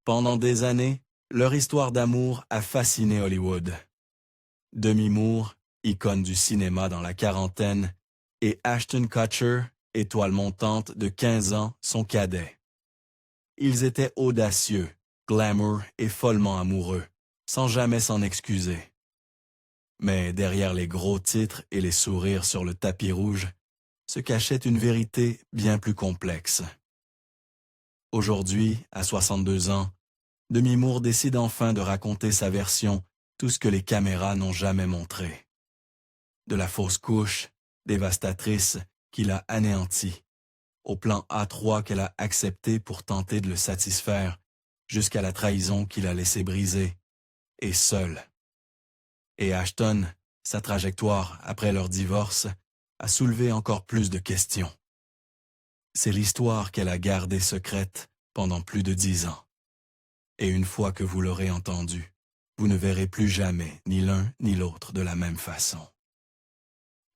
Pendant des années, leur histoire d'amour a fasciné Hollywood. Demi Moore, icône du cinéma dans la quarantaine, et Ashton Kutcher, étoile montante de 15 ans, son cadet. Ils étaient audacieux, glamour et follement amoureux, sans jamais s'en excuser. Mais derrière les gros titres et les sourires sur le tapis rouge, se cachait une vérité bien plus complexe. Aujourd'hui, à 62 ans, Demi Moore décide enfin de raconter sa version, tout ce que les caméras n'ont jamais montré. De la fausse couche, dévastatrice, qui l'a anéantie, au plan A3 qu'elle a accepté pour tenter de le satisfaire, jusqu'à la trahison qui l'a laissé briser, et seule. Et Ashton, sa trajectoire après leur divorce, a soulevé encore plus de questions. C'est l'histoire qu'elle a gardée secrète pendant plus de 10 ans. Et une fois que vous l'aurez entendue, vous ne verrez plus jamais ni l'un ni l'autre de la même façon.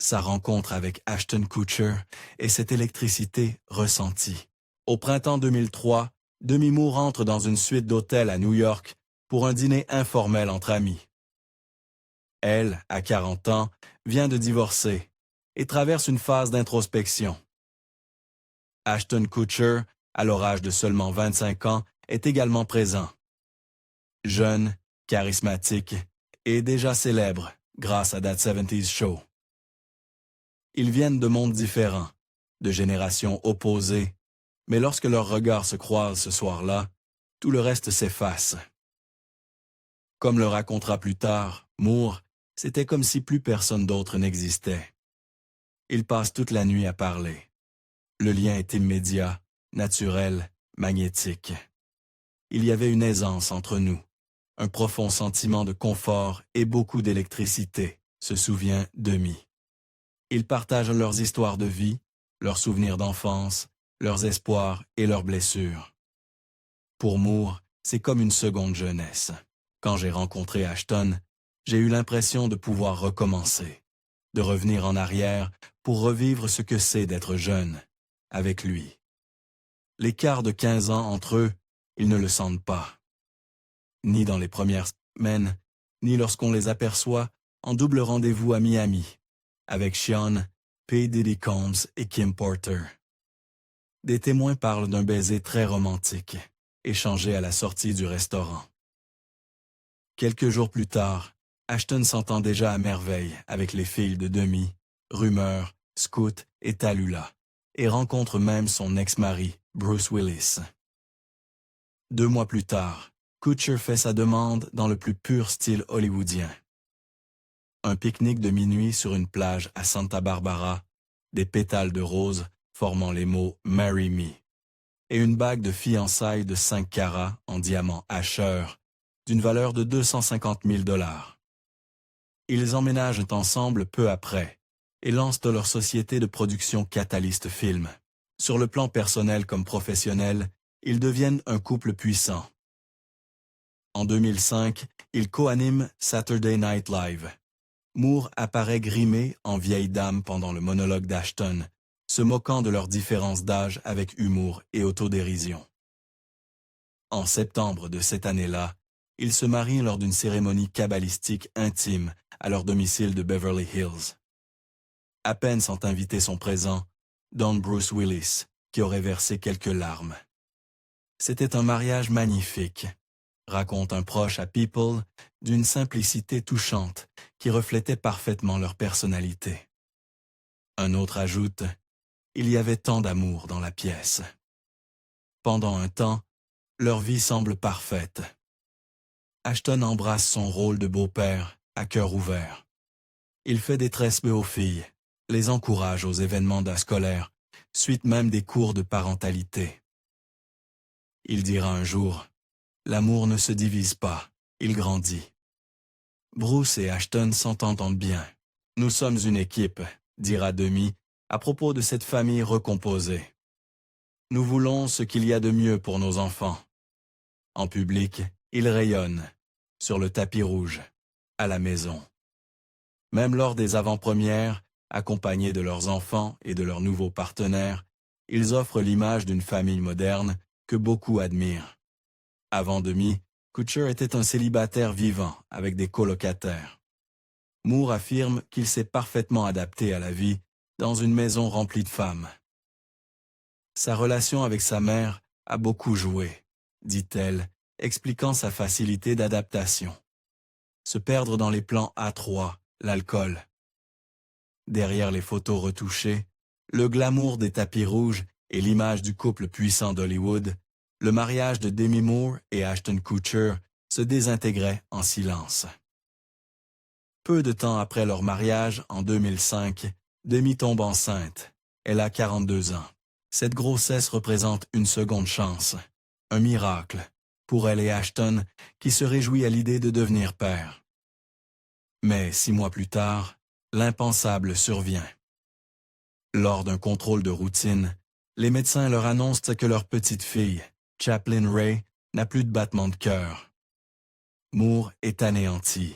Sa rencontre avec Ashton Kutcher et cette électricité ressentie. Au printemps 2003, Demi Moore entre dans une suite d'hôtels à New York pour un dîner informel entre amis. Elle, à 40 ans, vient de divorcer et traverse une phase d'introspection. Ashton Kutcher, à l'âge de seulement 25 ans, est également présent. Jeune, charismatique et déjà célèbre grâce à That 70's Show. Ils viennent de mondes différents, de générations opposées, mais lorsque leurs regards se croisent ce soir-là, tout le reste s'efface. Comme le racontera plus tard, Moore, c'était comme si plus personne d'autre n'existait. Ils passent toute la nuit à parler. Le lien est immédiat, naturel, magnétique. Il y avait une aisance entre nous, un profond sentiment de confort et beaucoup d'électricité, se souvient Demi. Ils partagent leurs histoires de vie, leurs souvenirs d'enfance, leurs espoirs et leurs blessures. Pour Moore, c'est comme une seconde jeunesse. Quand j'ai rencontré Ashton, j'ai eu l'impression de pouvoir recommencer, de revenir en arrière pour revivre ce que c'est d'être jeune, avec lui. L'écart de 15 ans entre eux, ils ne le sentent pas. Ni dans les premières semaines, ni lorsqu'on les aperçoit en double rendez-vous à Miami, avec Sean, P. Diddy Combs et Kim Porter. Des témoins parlent d'un baiser très romantique, échangé à la sortie du restaurant. Quelques jours plus tard, Ashton s'entend déjà à merveille avec les filles de Demi, Rumeur, Scoot et Tallulah, et rencontre même son ex-mari, Bruce Willis. 2 mois plus tard, Kutcher fait sa demande dans le plus pur style hollywoodien. Un pique-nique de minuit sur une plage à Santa Barbara, des pétales de rose formant les mots « Marry me » et une bague de fiançailles de 5 carats en diamant Asher, d'une valeur de 250 000 $. Ils emménagent ensemble peu après et lancent leur société de production Catalyst Film. Sur le plan personnel comme professionnel, ils deviennent un couple puissant. En 2005, ils co-animent Saturday Night Live. Moore apparaît grimé en vieille dame pendant le monologue d'Ashton, se moquant de leurs différences d'âge avec humour et autodérision. En septembre de cette année-là, ils se marient lors d'une cérémonie kabbalistique intime à leur domicile de Beverly Hills. À peine sans inviter son présent, Don Bruce Willis, qui aurait versé quelques larmes. C'était un mariage magnifique, raconte un proche à People, d'une simplicité touchante qui reflétait parfaitement leur personnalité. Un autre ajoute, il y avait tant d'amour dans la pièce. Pendant un temps, leur vie semble parfaite. Ashton embrasse son rôle de beau-père à cœur ouvert. Il fait des tresmes aux filles, les encourage aux événements scolaires, suite même des cours de parentalité. Il dira un jour, « L'amour ne se divise pas, il grandit. » Bruce et Ashton s'entendent bien. « Nous sommes une équipe, » dira Demi, à propos de cette famille recomposée. « Nous voulons ce qu'il y a de mieux pour nos enfants. » En public, ils rayonnent, sur le tapis rouge, à la maison. Même lors des avant-premières, accompagnés de leurs enfants et de leurs nouveaux partenaires, ils offrent l'image d'une famille moderne que beaucoup admirent. Avant Demi, Kutcher était un célibataire vivant avec des colocataires. Moore affirme qu'il s'est parfaitement adapté à la vie dans une maison remplie de femmes. Sa relation avec sa mère a beaucoup joué, dit-elle, expliquant sa facilité d'adaptation. Se perdre dans les plans A3, l'alcool. Derrière les photos retouchées, le glamour des tapis rouges et l'image du couple puissant d'Hollywood, le mariage de Demi Moore et Ashton Kutcher se désintégrait en silence. Peu de temps après leur mariage, en 2005, Demi tombe enceinte. Elle a 42 ans. Cette grossesse représente une seconde chance, un miracle, pour elle et Ashton, qui se réjouit à l'idée de devenir père. Mais 6 mois plus tard, l'impensable survient. Lors d'un contrôle de routine, les médecins leur annoncent que leur petite fille, Chaplin Ray, n'a plus de battement de cœur. Moore est anéanti.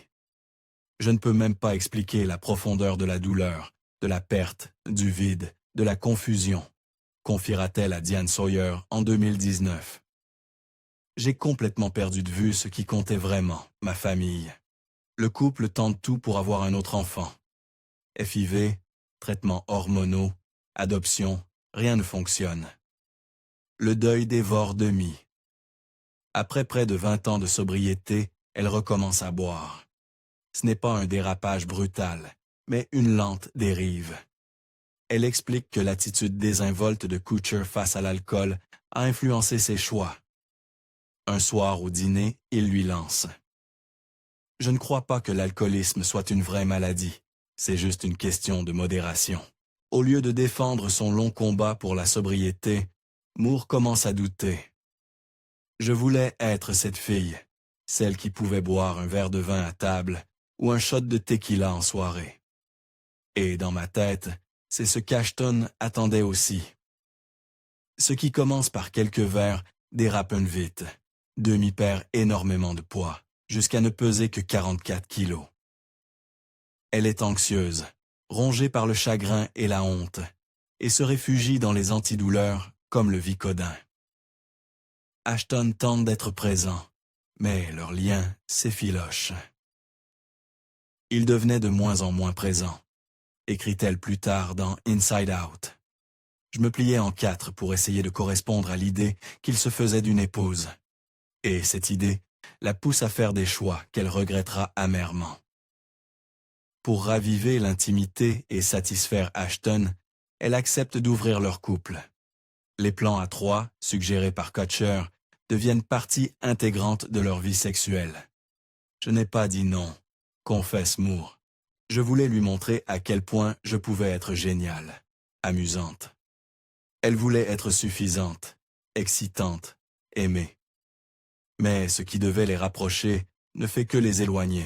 Je ne peux même pas expliquer la profondeur de la douleur, de la perte, du vide, de la confusion, confiera-t-elle à Diane Sawyer en 2019. J'ai complètement perdu de vue ce qui comptait vraiment, ma famille. Le couple tente tout pour avoir un autre enfant. FIV, traitements hormonaux, adoption, rien ne fonctionne. Le deuil dévore Demi. Après près de 20 ans de sobriété, elle recommence à boire. Ce n'est pas un dérapage brutal, mais une lente dérive. Elle explique que l'attitude désinvolte de Kutcher face à l'alcool a influencé ses choix. Un soir au dîner, il lui lance. « Je ne crois pas que l'alcoolisme soit une vraie maladie. C'est juste une question de modération. » Au lieu de défendre son long combat pour la sobriété, Moore commence à douter. « Je voulais être cette fille, celle qui pouvait boire un verre de vin à table ou un shot de tequila en soirée. Et dans ma tête, c'est ce qu'Ashton attendait aussi. » Ce qui commence par quelques verres dérape vite. Demi perd énormément de poids, jusqu'à ne peser que 44 kilos. Elle est anxieuse, rongée par le chagrin et la honte, et se réfugie dans les antidouleurs comme le Vicodin. Ashton tente d'être présent, mais leur lien s'effiloche. Il devenait de moins en moins présent, écrit-elle plus tard dans Inside Out. Je me pliais en 4 pour essayer de correspondre à l'idée qu'il se faisait d'une épouse. Et cette idée la pousse à faire des choix qu'elle regrettera amèrement. Pour raviver l'intimité et satisfaire Ashton, elle accepte d'ouvrir leur couple. Les plans à 3, suggérés par Kutcher, deviennent partie intégrante de leur vie sexuelle. Je n'ai pas dit non, confesse Moore. Je voulais lui montrer à quel point je pouvais être géniale, amusante. Elle voulait être suffisante, excitante, aimée. Mais ce qui devait les rapprocher ne fait que les éloigner.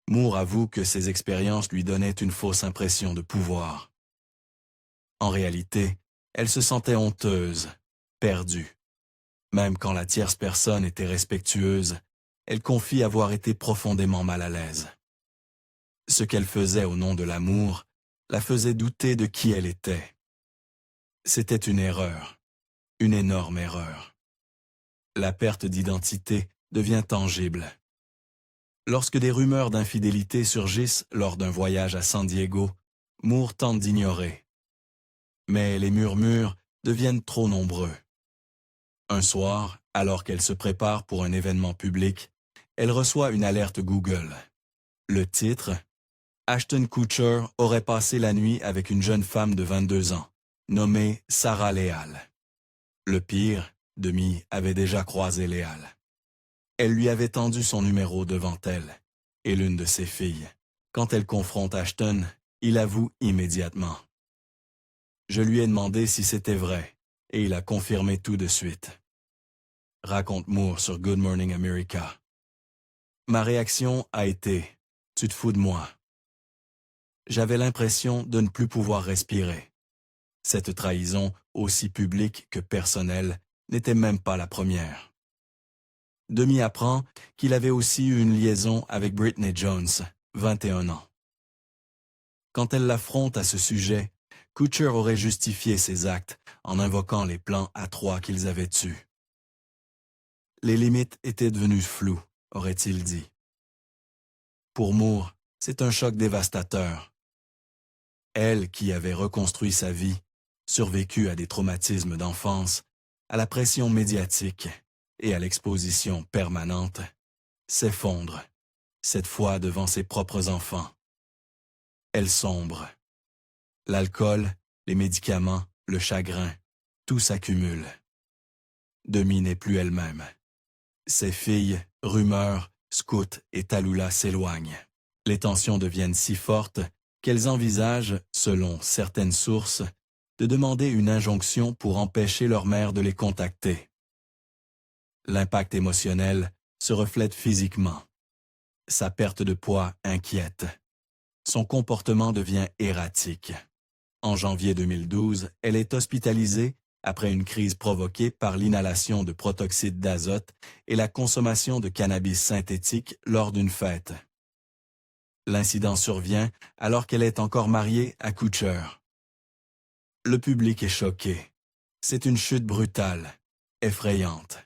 Moore avoue que ces expériences lui donnaient une fausse impression de pouvoir. En réalité, elle se sentait honteuse, perdue. Même quand la tierce personne était respectueuse, elle confie avoir été profondément mal à l'aise. Ce qu'elle faisait au nom de l'amour la faisait douter de qui elle était. C'était une erreur, une énorme erreur. La perte d'identité devient tangible. Lorsque des rumeurs d'infidélité surgissent lors d'un voyage à San Diego, Moore tente d'ignorer. Mais les murmures deviennent trop nombreux. Un soir, alors qu'elle se prépare pour un événement public, elle reçoit une alerte Google. Le titre « Ashton Kutcher aurait passé la nuit avec une jeune femme de 22 ans, nommée Sarah Leal. » Le pire, Demi avait déjà croisé Leal. Elle lui avait tendu son numéro devant elle, et l'une de ses filles. Quand elle confronte Ashton, il avoue immédiatement. Je lui ai demandé si c'était vrai, et il a confirmé tout de suite. Raconte Moore sur Good Morning America. Ma réaction a été « Tu te fous de moi ». J'avais l'impression de ne plus pouvoir respirer. Cette trahison, aussi publique que personnelle, n'était même pas la première. Demi apprend qu'il avait aussi eu une liaison avec Britney Jones, 21 ans. Quand elle l'affronte à ce sujet, Kutcher aurait justifié ses actes en invoquant les plans à 3 qu'ils avaient eus. Les limites étaient devenues floues, aurait-il dit. Pour Moore, c'est un choc dévastateur. Elle, qui avait reconstruit sa vie, survécu à des traumatismes d'enfance, à la pression médiatique et à l'exposition permanente, s'effondre, cette fois devant ses propres enfants. Elle sombre. L'alcool, les médicaments, le chagrin, tout s'accumule. Demi n'est plus elle-même. Ses filles, Rumeur, Scout et Tallulah s'éloignent. Les tensions deviennent si fortes qu'elles envisagent, selon certaines sources, de demander une injonction pour empêcher leur mère de les contacter. L'impact émotionnel se reflète physiquement. Sa perte de poids inquiète. Son comportement devient erratique. En janvier 2012, elle est hospitalisée après une crise provoquée par l'inhalation de protoxyde d'azote et la consommation de cannabis synthétique lors d'une fête. L'incident survient alors qu'elle est encore mariée à Kutcher. Le public est choqué. C'est une chute brutale, effrayante.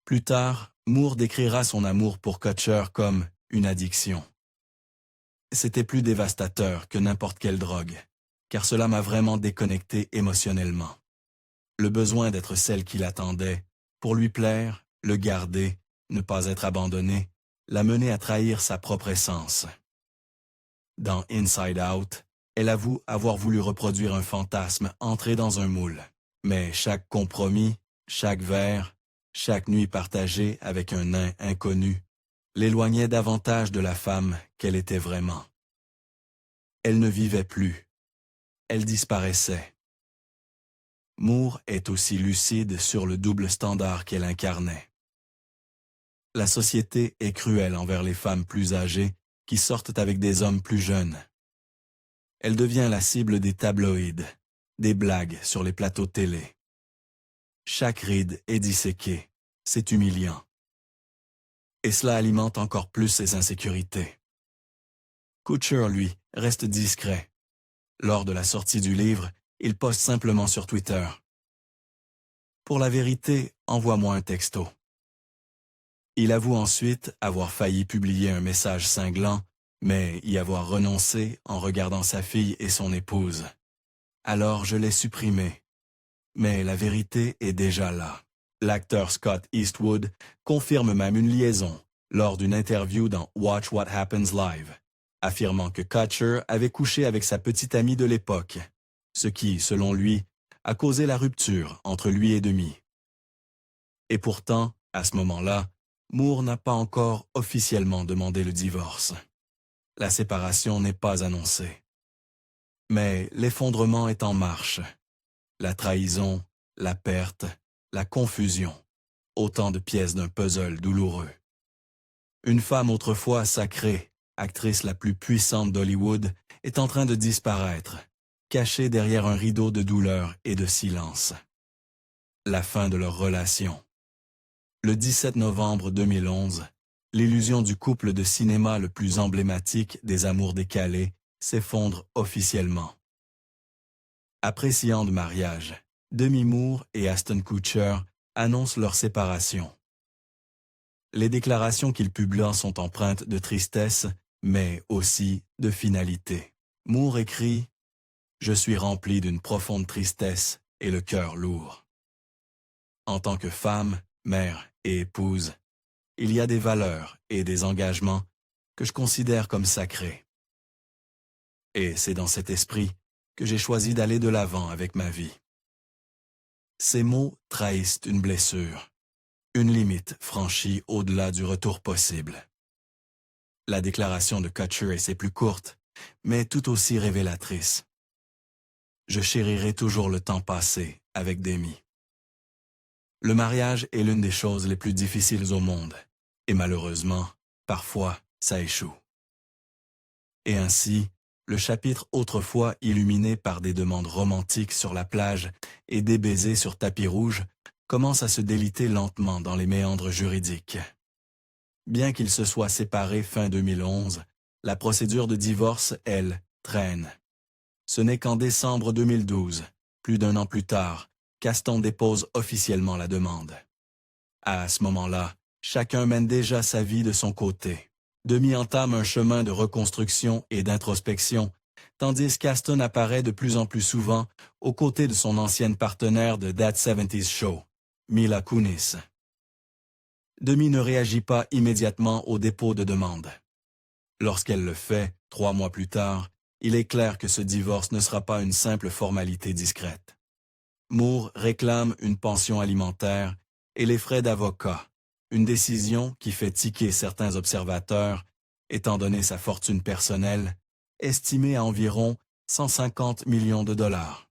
Plus tard, Moore décrira son amour pour Kutcher comme une addiction. C'était plus dévastateur que n'importe quelle drogue, car cela m'a vraiment déconnecté émotionnellement. Le besoin d'être celle qu'il attendait, pour lui plaire, le garder, ne pas être abandonné, l'a mené à trahir sa propre essence. Dans Inside Out, elle avoue avoir voulu reproduire un fantasme entré dans un moule. Mais chaque compromis, chaque verre, chaque nuit partagée avec un nain inconnu, l'éloignait davantage de la femme qu'elle était vraiment. Elle ne vivait plus. Elle disparaissait. Moore est aussi lucide sur le double standard qu'elle incarnait. La société est cruelle envers les femmes plus âgées qui sortent avec des hommes plus jeunes. Elle devient la cible des tabloïds, des blagues sur les plateaux télé. Chaque ride est disséquée, c'est humiliant. Et cela alimente encore plus ses insécurités. Kutcher, lui, reste discret. Lors de la sortie du livre, il poste simplement sur Twitter. Pour la vérité, envoie-moi un texto. Il avoue ensuite avoir failli publier un message cinglant, mais y avoir renoncé en regardant sa fille et son épouse. Alors je l'ai supprimé. Mais la vérité est déjà là. L'acteur Scott Eastwood confirme même une liaison lors d'une interview dans Watch What Happens Live, affirmant que Kutcher avait couché avec sa petite amie de l'époque, ce qui, selon lui, a causé la rupture entre lui et Demi. Et pourtant, à ce moment-là, Moore n'a pas encore officiellement demandé le divorce. La séparation n'est pas annoncée. Mais l'effondrement est en marche. La trahison, la perte, la confusion, autant de pièces d'un puzzle douloureux. Une femme autrefois sacrée, actrice la plus puissante d'Hollywood, est en train de disparaître, cachée derrière un rideau de douleur et de silence. La fin de leur relation. Le 17 novembre 2011, l'illusion du couple de cinéma le plus emblématique des amours décalés s'effondre officiellement. Après 6 ans de mariage, Demi Moore et Ashton Kutcher annoncent leur séparation. Les déclarations qu'ils publient sont empreintes de tristesse, mais aussi de finalité. Moore écrit « Je suis rempli d'une profonde tristesse et le cœur lourd. En tant que femme, mère et épouse, il y a des valeurs et des engagements que je considère comme sacrés. Et c'est dans cet esprit que j'ai choisi d'aller de l'avant avec ma vie. » Ces mots trahissent une blessure, une limite franchie au-delà du retour possible. La déclaration de Kutcher est plus courte, mais tout aussi révélatrice. Je chérirai toujours le temps passé avec Demi. Le mariage est l'une des choses les plus difficiles au monde, et malheureusement, parfois, ça échoue. Et ainsi, le chapitre autrefois illuminé par des demandes romantiques sur la plage et des baisers sur tapis rouge commence à se déliter lentement dans les méandres juridiques. Bien qu'ils se soient séparés fin 2011, la procédure de divorce, elle, traîne. Ce n'est qu'en décembre 2012, plus d'1 an plus tard, qu'Aston dépose officiellement la demande. À ce moment-là, chacun mène déjà sa vie de son côté. Demi entame un chemin de reconstruction et d'introspection, tandis qu'Aston apparaît de plus en plus souvent aux côtés de son ancienne partenaire de That 70s Show, Mila Kunis. Demi ne réagit pas immédiatement au dépôt de demande. Lorsqu'elle le fait, 3 mois plus tard, il est clair que ce divorce ne sera pas une simple formalité discrète. Moore réclame une pension alimentaire et les frais d'avocat, une décision qui fait tiquer certains observateurs, étant donné sa fortune personnelle, estimée à environ 150 millions de dollars.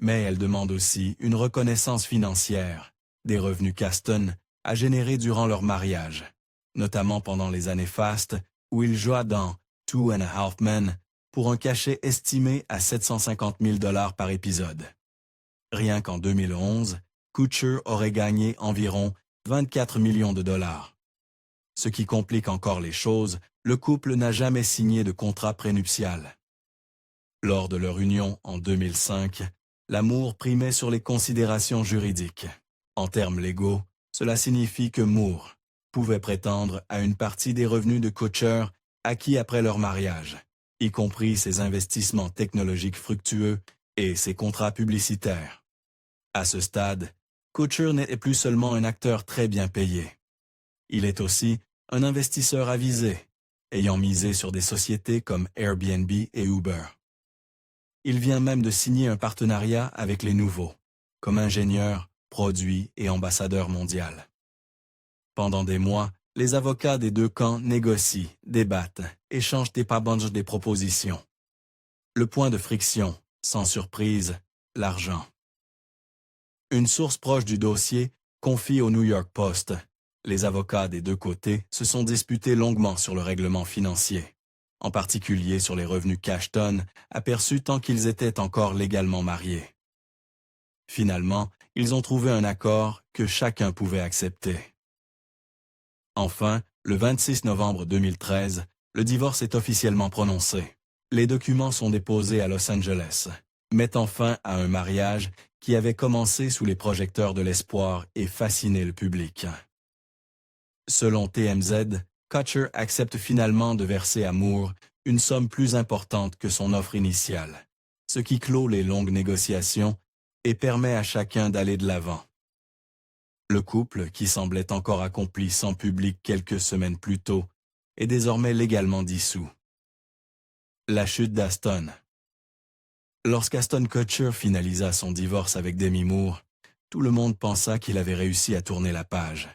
Mais elle demande aussi une reconnaissance financière, des revenus qu'Aston a générés durant leur mariage, notamment pendant les années fastes où il joua dans Two and a Half Men pour un cachet estimé à 750 000 dollars par épisode. Rien qu'en 2011, Kutcher aurait gagné environ 24 millions de dollars. Ce qui complique encore les choses, le couple n'a jamais signé de contrat prénuptial. Lors de leur union en 2005, l'amour primait sur les considérations juridiques. En termes légaux, cela signifie que Moore pouvait prétendre à une partie des revenus de Kutcher acquis après leur mariage, y compris ses investissements technologiques fructueux et ses contrats publicitaires. À ce stade, Kutcher n'est plus seulement un acteur très bien payé. Il est aussi un investisseur avisé, ayant misé sur des sociétés comme Airbnb et Uber. Il vient même de signer un partenariat avec les Nouveaux, comme ingénieur, produit et ambassadeur mondial. Pendant des mois, les avocats des deux camps négocient, débattent, échangent des propositions. Le point de friction, sans surprise, l'argent. Une source proche du dossier confie au New York Post. Les avocats des deux côtés se sont disputés longuement sur le règlement financier, en particulier sur les revenus qu'Ashton aperçus tant qu'ils étaient encore légalement mariés. Finalement, ils ont trouvé un accord que chacun pouvait accepter. Enfin, le 26 novembre 2013, le divorce est officiellement prononcé. Les documents sont déposés à Los Angeles, mettant fin à un mariage qui avait commencé sous les projecteurs de l'espoir et fasciné le public. Selon TMZ, Kutcher accepte finalement de verser à Moore une somme plus importante que son offre initiale, ce qui clôt les longues négociations et permet à chacun d'aller de l'avant. Le couple, qui semblait encore accompli sans public quelques semaines plus tôt, est désormais légalement dissous. La chute d'Aston. Lorsqu'Aston Kutcher finalisa son divorce avec Demi Moore, tout le monde pensa qu'il avait réussi à tourner la page.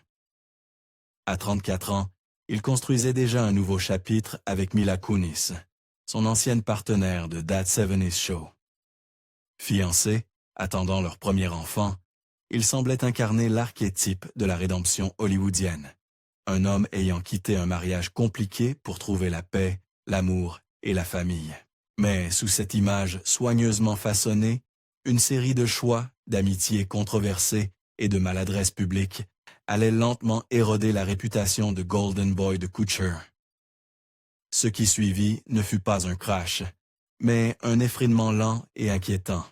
À 34 ans, il construisait déjà un nouveau chapitre avec Mila Kunis, son ancienne partenaire de That 70s Show. Fiancés, attendant leur premier enfant, il semblait incarner l'archétype de la rédemption hollywoodienne, un homme ayant quitté un mariage compliqué pour trouver la paix, l'amour et la famille. Mais sous cette image soigneusement façonnée, une série de choix, d'amitiés controversées et de maladresses publiques allait lentement éroder la réputation de Golden Boy de Kutcher. Ce qui suivit ne fut pas un crash, mais un effritement lent et inquiétant.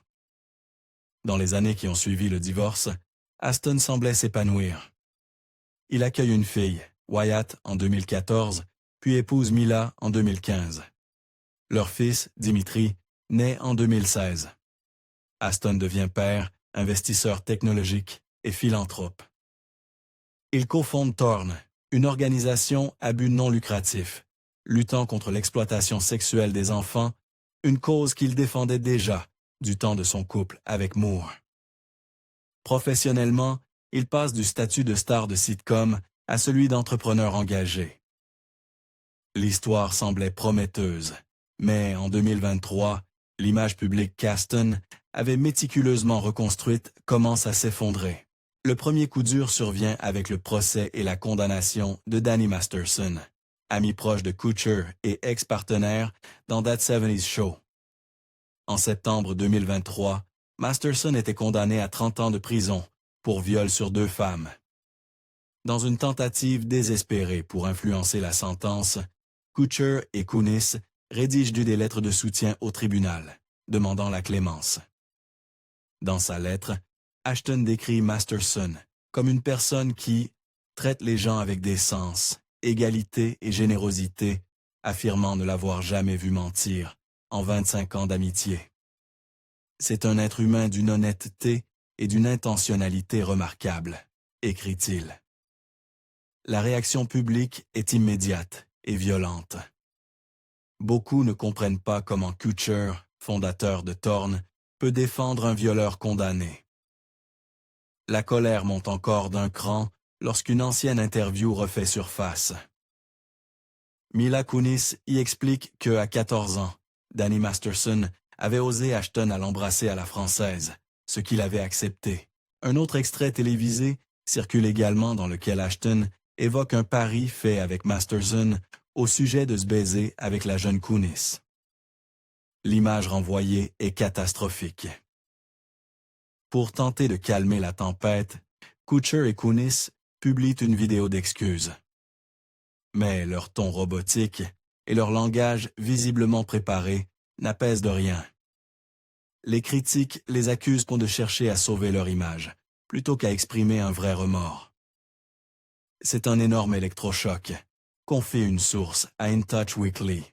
Dans les années qui ont suivi le divorce, Aston semblait s'épanouir. Il accueille une fille, Wyatt, en 2014, puis épouse Mila en 2015. Leur fils, Dimitri, naît en 2016. Aston devient père, investisseur technologique et philanthrope. Il cofonde Torn, une organisation à but non lucratif, luttant contre l'exploitation sexuelle des enfants, une cause qu'il défendait déjà du temps de son couple avec Moore. Professionnellement, il passe du statut de star de sitcom à celui d'entrepreneur engagé. L'histoire semblait prometteuse, mais en 2023, l'image publique qu'Aston avait méticuleusement reconstruite commence à s'effondrer. Le premier coup dur survient avec le procès et la condamnation de Danny Masterson, ami proche de Kutcher et ex-partenaire dans That 70s Show. En septembre 2023, Masterson était condamné à 30 ans de prison pour viol sur 2 femmes. Dans une tentative désespérée pour influencer la sentence, Kutcher et Kunis rédigent des lettres de soutien au tribunal, demandant la clémence. Dans sa lettre, Ashton décrit Masterson comme une personne qui traite les gens avec décence, égalité et générosité, affirmant ne l'avoir jamais vu mentir en 25 ans d'amitié. C'est un être humain d'une honnêteté et d'une intentionnalité remarquables, écrit-il. La réaction publique est immédiate et violente. Beaucoup ne comprennent pas comment Kutcher, fondateur de Torn, peut défendre un violeur condamné. La colère monte encore d'un cran lorsqu'une ancienne interview refait surface. Mila Kunis y explique qu'à 14 ans, Danny Masterson avait osé Ashton à l'embrasser à la française, ce qu'il avait accepté. Un autre extrait télévisé circule également dans lequel Ashton évoque un pari fait avec Masterson au sujet de se baiser avec la jeune Kunis. L'image renvoyée est catastrophique. Pour tenter de calmer la tempête, Kutcher et Kunis publient une vidéo d'excuses. Mais leur ton robotique et leur langage visiblement préparé n'apaisent de rien. Les critiques les accusent de chercher à sauver leur image, plutôt qu'à exprimer un vrai remords. C'est un énorme électrochoc, confie une source à In Touch Weekly.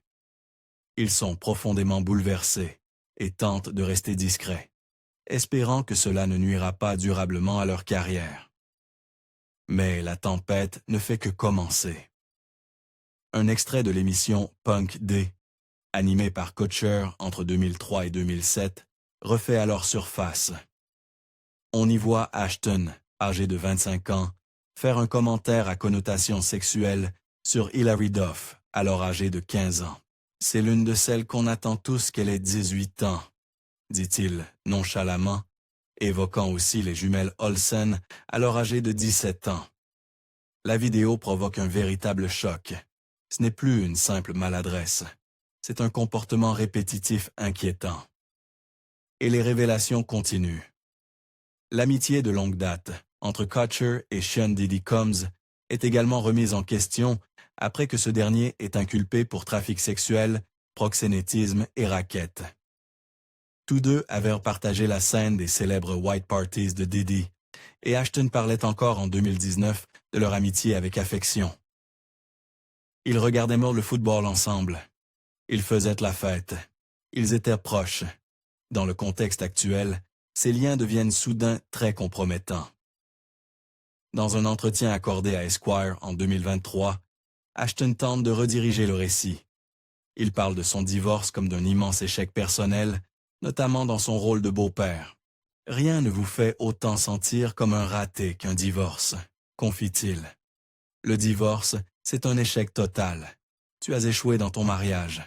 Ils sont profondément bouleversés et tentent de rester discrets, espérant que cela ne nuira pas durablement à leur carrière. Mais la tempête ne fait que commencer. Un extrait de l'émission Punk Day, animée par Kutcher entre 2003 et 2007, refait alors surface. On y voit Ashton, âgé de 25 ans, faire un commentaire à connotation sexuelle sur Hilary Duff, alors âgée de 15 ans. « C'est l'une de celles qu'on attend tous qu'elle ait 18 ans », dit-il nonchalamment, évoquant aussi les jumelles Olsen, alors âgées de 17 ans. La vidéo provoque un véritable choc. Ce n'est plus une simple maladresse. C'est un comportement répétitif inquiétant. Et les révélations continuent. L'amitié de longue date entre Kutcher et Sean Diddy Combs est également remise en question après que ce dernier est inculpé pour trafic sexuel, proxénétisme et racket. Tous deux avaient partagé la scène des célèbres White Parties de Diddy, et Ashton parlait encore en 2019 de leur amitié avec affection. Ils regardaient le football ensemble. Ils faisaient la fête. Ils étaient proches. Dans le contexte actuel, ces liens deviennent soudain très compromettants. Dans un entretien accordé à Esquire en 2023, Ashton tente de rediriger le récit. Il parle de son divorce comme d'un immense échec personnel, notamment dans son rôle de beau-père. « Rien ne vous fait autant sentir comme un raté qu'un divorce », confie-t-il. « Le divorce, c'est un échec total. Tu as échoué dans ton mariage. »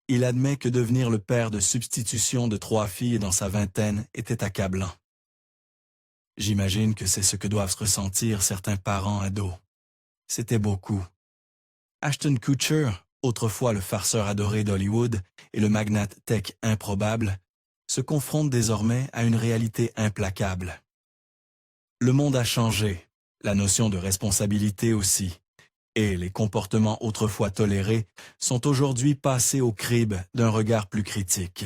Il admet que devenir le père de substitution de 3 filles dans sa vingtaine était accablant. « J'imagine que c'est ce que doivent ressentir certains parents ados. C'était beaucoup. » Ashton Kutcher, autrefois le farceur adoré d'Hollywood et le magnate tech improbable, se confronte désormais à une réalité implacable. Le monde a changé, la notion de responsabilité aussi, et les comportements autrefois tolérés sont aujourd'hui passés au crible d'un regard plus critique.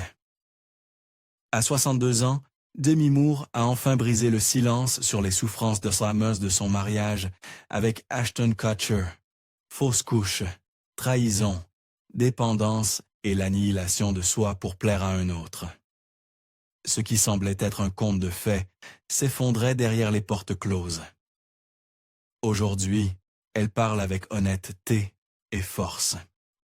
À 62 ans, Demi Moore a enfin brisé le silence sur les souffrances fameuse de son mariage avec Ashton Kutcher. Fausse couche, trahison, dépendance et l'annihilation de soi pour plaire à un autre. Ce qui semblait être un conte de fées s'effondrait derrière les portes closes. Aujourd'hui, elle parle avec honnêteté et force.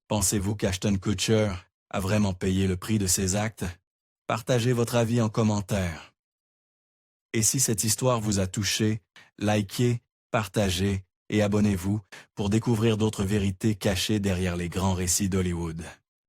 Pensez-vous qu'Ashton Kutcher a vraiment payé le prix de ses actes? Partagez votre avis en commentaire. Et si cette histoire vous a touché, likez, partagez et abonnez-vous pour découvrir d'autres vérités cachées derrière les grands récits d'Hollywood.